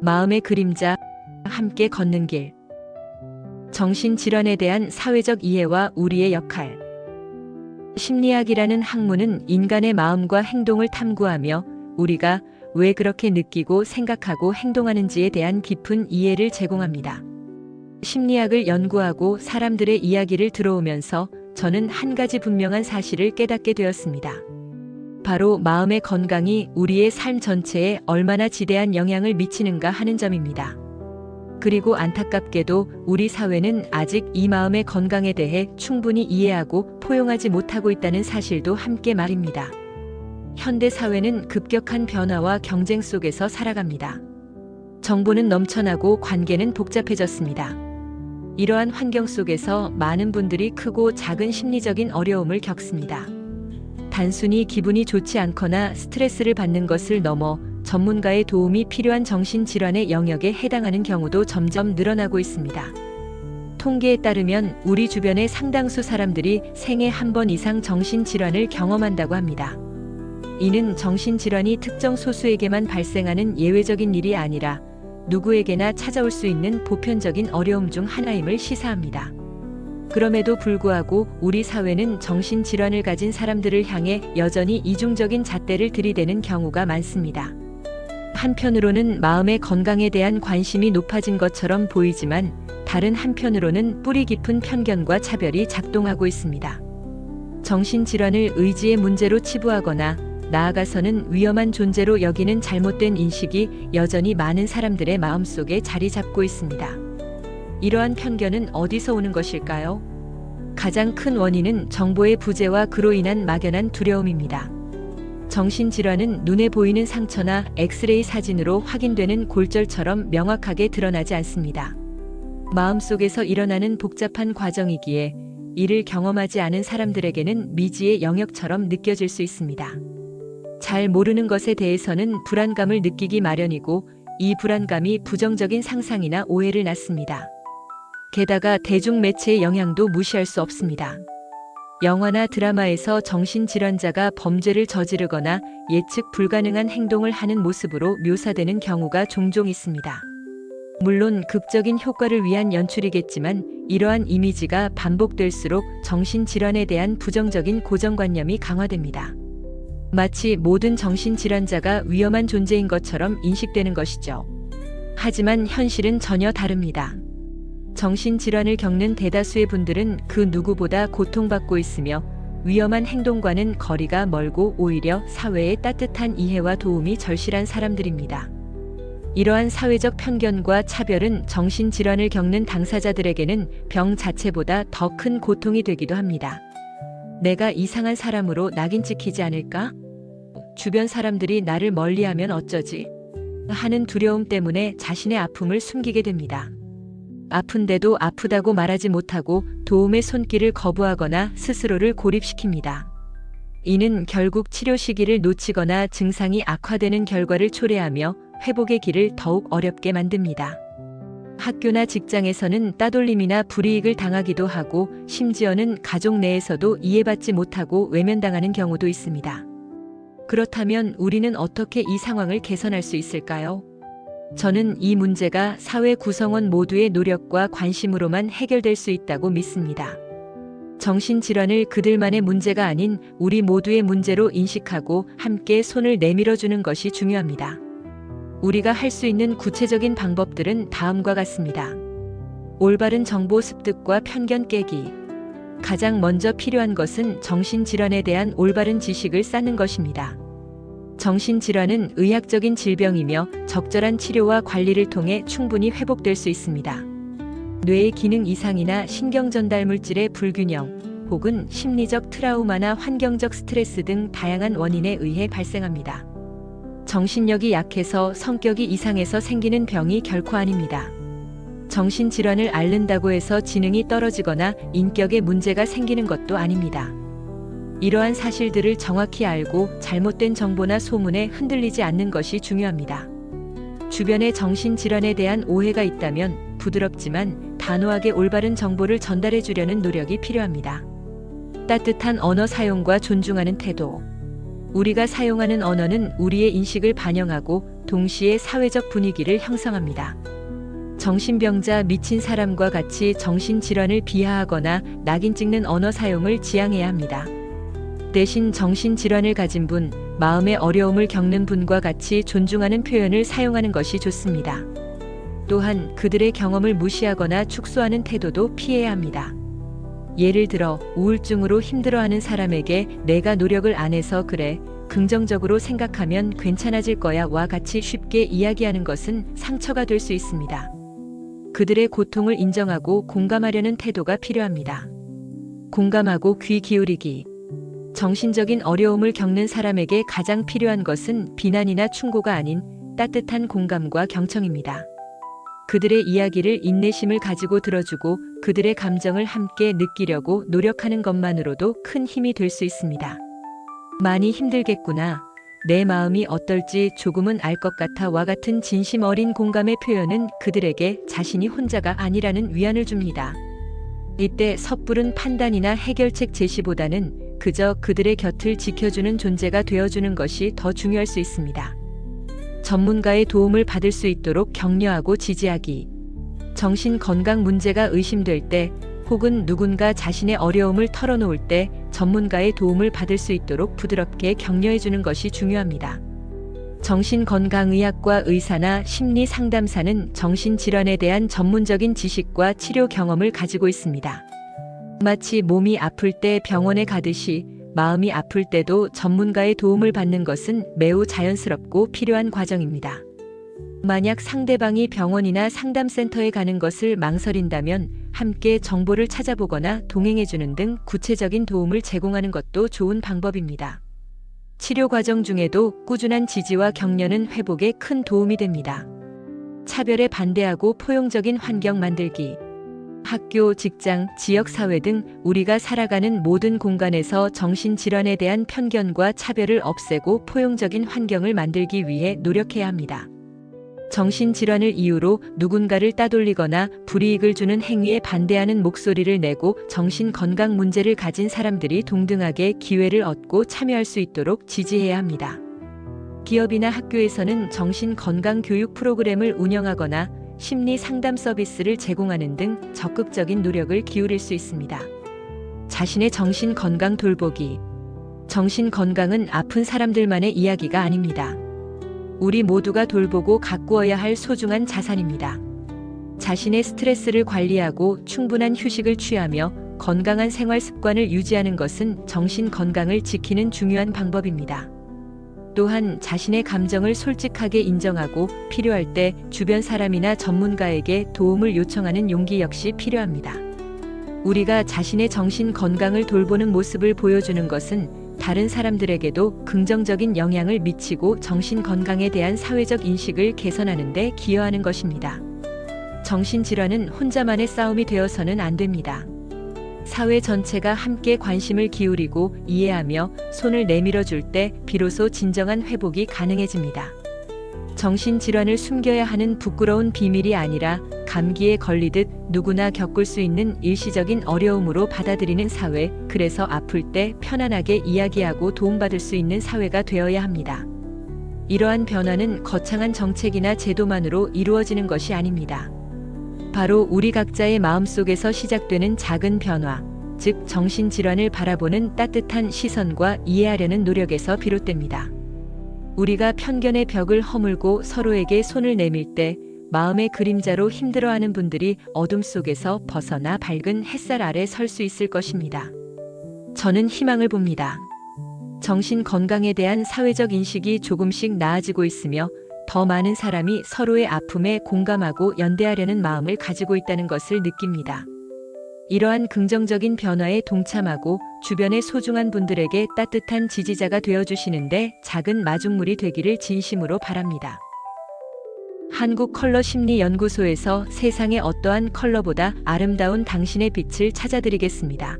마음의 그림자, 함께 걷는 길. 정신질환에 대한 사회적 이해와 우리의 역할. 심리학이라는 학문은 인간의 마음과 행동을 탐구하며 우리가 왜 그렇게 느끼고 생각하고 행동하는지에 대한 깊은 이해를 제공합니다. 심리학을 연구하고 사람들의 이야기를 들어오면서 저는 한 가지 분명한 사실을 깨닫게 되었습니다. 바로 마음의 건강이 우리의 삶 전체에 얼마나 지대한 영향을 미치는가 하는 점입니다. 그리고 안타깝게도 우리 사회는 아직 이 마음의 건강에 대해 충분히 이해하고 포용하지 못하고 있다는 사실도 함께 말입니다. 현대 사회는 급격한 변화와 경쟁 속에서 살아갑니다. 정보는 넘쳐나고 관계는 복잡해졌습니다. 이러한 환경 속에서 많은 분들이 크고 작은 심리적인 어려움을 겪습니다. 단순히 기분이 좋지 않거나 스트레스를 받는 것을 넘어 전문가의 도움이 필요한 정신질환의 영역에 해당하는 경우도 점점 늘어나고 있습니다. 통계에 따르면 우리 주변의 상당수 사람들이 생애 한 번 이상 정신질환을 경험한다고 합니다. 이는 정신질환이 특정 소수에게만 발생하는 예외적인 일이 아니라 누구에게나 찾아올 수 있는 보편적인 어려움 중 하나임을 시사합니다. 그럼에도 불구하고 우리 사회는 정신질환을 가진 사람들을 향해 여전히 이중적인 잣대를 들이대는 경우가 많습니다. 한편으로는 마음의 건강에 대한 관심이 높아진 것처럼 보이지만 다른 한편으로는 뿌리 깊은 편견과 차별이 작동하고 있습니다. 정신질환을 의지의 문제로 치부하거나 나아가서는 위험한 존재로 여기는 잘못된 인식이 여전히 많은 사람들의 마음속에 자리 잡고 있습니다. 이러한 편견은 어디서 오는 것일까요? 가장 큰 원인은 정보의 부재와 그로 인한 막연한 두려움입니다. 정신질환은 눈에 보이는 상처나 엑스레이 사진으로 확인되는 골절처럼 명확하게 드러나지 않습니다. 마음속에서 일어나는 복잡한 과정이기에 이를 경험하지 않은 사람들에게는 미지의 영역처럼 느껴질 수 있습니다. 잘 모르는 것에 대해서는 불안감을 느끼기 마련이고 이 불안감이 부정적인 상상이나 오해를 낳습니다. 게다가 대중매체의 영향도 무시할 수 없습니다. 영화나 드라마에서 정신질환자가 범죄를 저지르거나 예측 불가능한 행동을 하는 모습으로 묘사되는 경우가 종종 있습니다. 물론 극적인 효과를 위한 연출이겠지만 이러한 이미지가 반복될수록 정신질환에 대한 부정적인 고정관념이 강화됩니다. 마치 모든 정신질환자가 위험한 존재인 것처럼 인식되는 것이죠. 하지만 현실은 전혀 다릅니다. 정신질환을 겪는 대다수의 분들은 그 누구보다 고통받고 있으며 위험한 행동과는 거리가 멀고 오히려 사회의 따뜻한 이해와 도움이 절실한 사람들입니다. 이러한 사회적 편견과 차별은 정신질환을 겪는 당사자들에게는 병 자체보다 더 큰 고통이 되기도 합니다. 내가 이상한 사람으로 낙인 찍히지 않을까? 주변 사람들이 나를 멀리하면 어쩌지? 하는 두려움 때문에 자신의 아픔을 숨기게 됩니다. 아픈데도 아프다고 말하지 못하고 도움의 손길을 거부하거나 스스로를 고립시킵니다. 이는 결국 치료 시기를 놓치거나 증상이 악화되는 결과를 초래하며 회복의 길을 더욱 어렵게 만듭니다. 학교나 직장에서는 따돌림이나 불이익을 당하기도 하고 심지어는 가족 내에서도 이해받지 못하고 외면당하는 경우도 있습니다. 그렇다면 우리는 어떻게 이 상황을 개선할 수 있을까요? 저는 이 문제가 사회 구성원 모두의 노력과 관심으로만 해결될 수 있다고 믿습니다. 정신질환을 그들만의 문제가 아닌 우리 모두의 문제로 인식하고 함께 손을 내밀어주는 것이 중요합니다. 우리가 할 수 있는 구체적인 방법들은 다음과 같습니다. 올바른 정보 습득과 편견 깨기. 가장 먼저 필요한 것은 정신질환에 대한 올바른 지식을 쌓는 것입니다. 정신질환은 의학적인 질병이며 적절한 치료와 관리를 통해 충분히 회복될 수 있습니다. 뇌의 기능 이상이나 신경전달 물질의 불균형, 혹은 심리적 트라우마나 환경적 스트레스 등 다양한 원인에 의해 발생합니다. 정신력이 약해서 성격이 이상해서 생기는 병이 결코 아닙니다. 정신질환을 앓는다고 해서 지능이 떨어지거나 인격에 문제가 생기는 것도 아닙니다. 이러한 사실들을 정확히 알고 잘못된 정보나 소문에 흔들리지 않는 것이 중요합니다. 주변에 정신질환에 대한 오해가 있다면 부드럽지만 단호하게 올바른 정보를 전달해 주려는 노력이 필요합니다. 따뜻한 언어 사용과 존중하는 태도. 우리가 사용하는 언어는 우리의 인식을 반영하고 동시에 사회적 분위기를 형성합니다. 정신병자, 미친 사람과 같이 정신질환을 비하하거나 낙인 찍는 언어 사용을 지양해야 합니다. 대신 정신질환을 가진 분, 마음의 어려움을 겪는 분과 같이 존중하는 표현을 사용하는 것이 좋습니다. 또한 그들의 경험을 무시하거나 축소하는 태도도 피해야 합니다. 예를 들어 우울증으로 힘들어하는 사람에게 내가 노력을 안 해서 그래, 긍정적으로 생각하면 괜찮아질 거야와 같이 쉽게 이야기하는 것은 상처가 될 수 있습니다. 그들의 고통을 인정하고 공감하려는 태도가 필요합니다. 공감하고 귀 기울이기. 정신적인 어려움을 겪는 사람에게 가장 필요한 것은 비난이나 충고가 아닌 따뜻한 공감과 경청입니다. 그들의 이야기를 인내심을 가지고 들어주고 그들의 감정을 함께 느끼려고 노력하는 것만으로도 큰 힘이 될 수 있습니다. 많이 힘들겠구나. 내 마음이 어떨지 조금은 알 것 같아와 같은 진심 어린 공감의 표현은 그들에게 자신이 혼자가 아니라는 위안을 줍니다. 이때 섣부른 판단이나 해결책 제시보다는 그저 그들의 곁을 지켜주는 존재가 되어주는 것이 더 중요할 수 있습니다. 전문가의 도움을 받을 수 있도록 격려하고 지지하기. 정신 건강 문제가 의심될 때 혹은 누군가 자신의 어려움을 털어놓을 때 전문가의 도움을 받을 수 있도록 부드럽게 격려해주는 것이 중요합니다. 정신건강의학과 의사나 심리상담사는 정신질환에 대한 전문적인 지식과 치료 경험을 가지고 있습니다. 마치 몸이 아플 때 병원에 가듯이 마음이 아플 때도 전문가의 도움을 받는 것은 매우 자연스럽고 필요한 과정입니다. 만약 상대방이 병원이나 상담센터에 가는 것을 망설인다면 함께 정보를 찾아보거나 동행해주는 등 구체적인 도움을 제공하는 것도 좋은 방법입니다. 치료 과정 중에도 꾸준한 지지와 격려는 회복에 큰 도움이 됩니다. 차별에 반대하고 포용적인 환경 만들기. 학교, 직장, 지역사회 등 우리가 살아가는 모든 공간에서 정신질환에 대한 편견과 차별을 없애고 포용적인 환경을 만들기 위해 노력해야 합니다. 정신질환을 이유로 누군가를 따돌리거나 불이익을 주는 행위에 반대하는 목소리를 내고 정신건강 문제를 가진 사람들이 동등하게 기회를 얻고 참여할 수 있도록 지지해야 합니다. 기업이나 학교에서는 정신건강 교육 프로그램을 운영하거나 심리 상담 서비스를 제공하는 등 적극적인 노력을 기울일 수 있습니다. 자신의 정신 건강 돌보기. 정신 건강은 아픈 사람들만의 이야기가 아닙니다. 우리 모두가 돌보고 가꾸어야 할 소중한 자산입니다. 자신의 스트레스를 관리하고 충분한 휴식을 취하며 건강한 생활 습관을 유지하는 것은 정신 건강을 지키는 중요한 방법입니다. 또한 자신의 감정을 솔직하게 인정하고 필요할 때 주변 사람이나 전문가에게 도움을 요청하는 용기 역시 필요합니다. 우리가 자신의 정신 건강을 돌보는 모습을 보여주는 것은 다른 사람들에게도 긍정적인 영향을 미치고 정신 건강에 대한 사회적 인식을 개선하는 데 기여하는 것입니다. 정신질환은 혼자만의 싸움이 되어서는 안 됩니다. 사회 전체가 함께 관심을 기울이고 이해하며 손을 내밀어 줄 때 비로소 진정한 회복이 가능해집니다. 정신질환을 숨겨야 하는 부끄러운 비밀이 아니라 감기에 걸리듯 누구나 겪을 수 있는 일시적인 어려움으로 받아들이는 사회, 그래서 아플 때 편안하게 이야기하고 도움받을 수 있는 사회가 되어야 합니다. 이러한 변화는 거창한 정책이나 제도만으로 이루어지는 것이 아닙니다. 바로 우리 각자의 마음속에서 시작되는 작은 변화, 즉 정신질환을 바라보는 따뜻한 시선과 이해하려는 노력에서 비롯됩니다. 우리가 편견의 벽을 허물고 서로에게 손을 내밀 때 마음의 그림자로 힘들어하는 분들이 어둠 속에서 벗어나 밝은 햇살 아래 설 수 있을 것입니다. 저는 희망을 봅니다. 정신 건강에 대한 사회적 인식이 조금씩 나아지고 있으며 더 많은 사람이 서로의 아픔에 공감하고 연대하려는 마음을 가지고 있다는 것을 느낍니다. 이러한 긍정적인 변화에 동참하고 주변의 소중한 분들에게 따뜻한 지지자가 되어주시는데 작은 마중물이 되기를 진심으로 바랍니다. 한국컬러심리연구소에서 세상의 어떠한 컬러보다 아름다운 당신의 빛을 찾아드리겠습니다.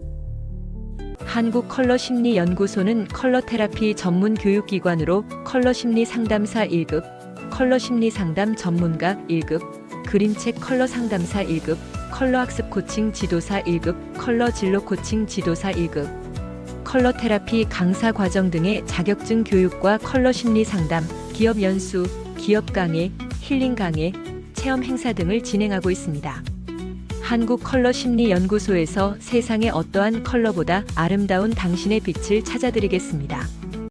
한국컬러심리연구소는 컬러테라피 전문 교육기관으로 컬러심리 상담사 1급, 컬러심리 상담 전문가 1급, 그림책 컬러 상담사 1급, 컬러학습 코칭 지도사 1급, 컬러 진로 코칭 지도사 1급, 컬러테라피 강사 과정 등의 자격증 교육과 컬러심리 상담, 기업 연수, 기업 강의, 힐링 강의, 체험 행사 등을 진행하고 있습니다. 한국 컬러 심리 연구소에서 세상의 어떠한 컬러보다 아름다운 당신의 빛을 찾아드리겠습니다.